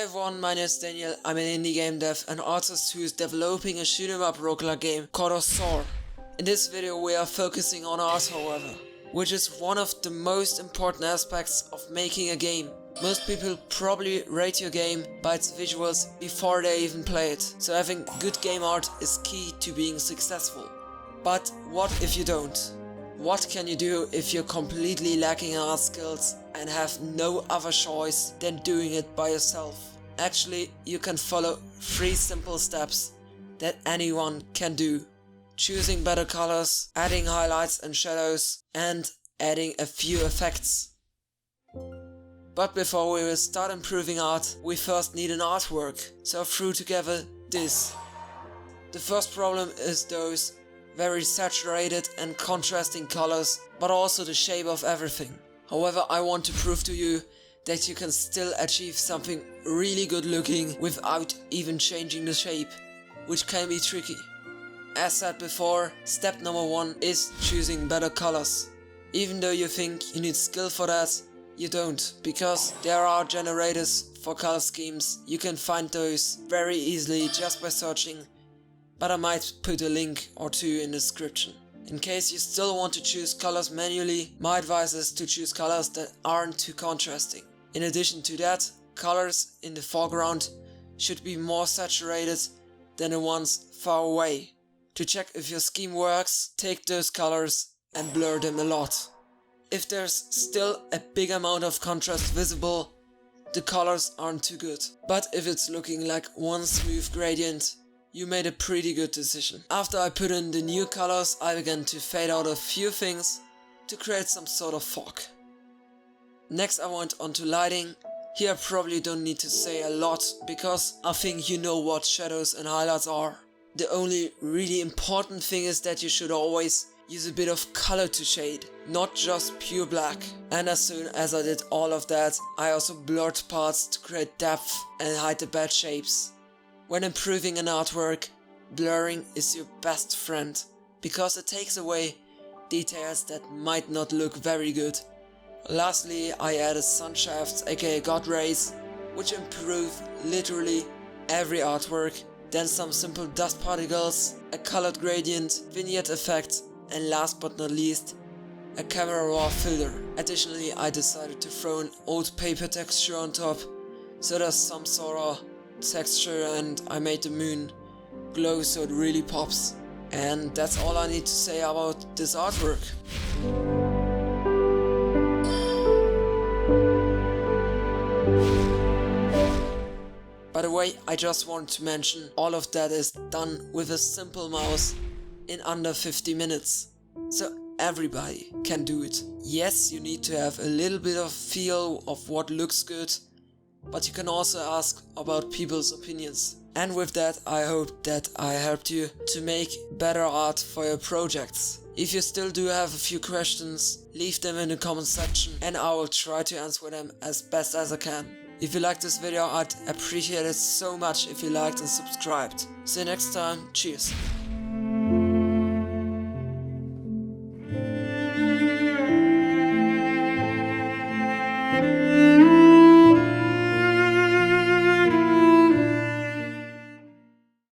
Hey everyone, my name is Daniel. I'm an indie game dev and artist who is developing a shoot 'em up roguelike game called Azor. In this video we are focusing on art, however, which is one of the most important aspects of making a game. Most people probably rate your game by its visuals before they even play it, so having good game art is key to being successful. But what if you don't? What can you do if you're completely lacking art skills and have no other choice than doing it by yourself? Actually, you can follow 3 simple steps that anyone can do. Choosing better colors, adding highlights and shadows, and adding a few effects. But before we will start improving art, we first need an artwork, so I threw together this. The first problem is those very saturated and contrasting colors, but also the shape of everything. However, I want to prove to you that you can still achieve something really good looking without even changing the shape, which can be tricky. As said before, step number 1 is choosing better colors. Even though you think you need skill for that, you don't, because there are generators for color schemes. You can find those very easily just by searching, but I might put a link or 2 in the description. In case you still want to choose colors manually, my advice is to choose colors that aren't too contrasting. In addition to that, colors in the foreground should be more saturated than the ones far away. To check if your scheme works, take those colors and blur them a lot. If there's still a big amount of contrast visible, the colors aren't too good. But if it's looking like one smooth gradient, you made a pretty good decision. After I put in the new colors, I began to fade out a few things to create some sort of fog. Next I went on to lighting. Here I probably don't need to say a lot, because I think you know what shadows and highlights are. The only really important thing is that you should always use a bit of color to shade, not just pure black. And as soon as I did all of that, I also blurred parts to create depth and hide the bad shapes. When improving an artwork, blurring is your best friend, because it takes away details that might not look very good. Lastly, I added sun shafts, aka God rays, which improve literally every artwork. Then some simple dust particles, a colored gradient, vignette effect, and last but not least, a camera raw filter. Additionally, I decided to throw an old paper texture on top, so there's some sort of texture, and I made the moon glow so it really pops. And that's all I need to say about this artwork. By the way, I just want to mention, all of that is done with a simple mouse in under 50 minutes. So everybody can do it. Yes, you need to have a little bit of feel of what looks good, but you can also ask about people's opinions. And with that, I hope that I helped you to make better art for your projects. If you still do have a few questions, leave them in the comment section and I will try to answer them as best as I can. If you liked this video, I'd appreciate it so much if you liked and subscribed. See you next time, cheers.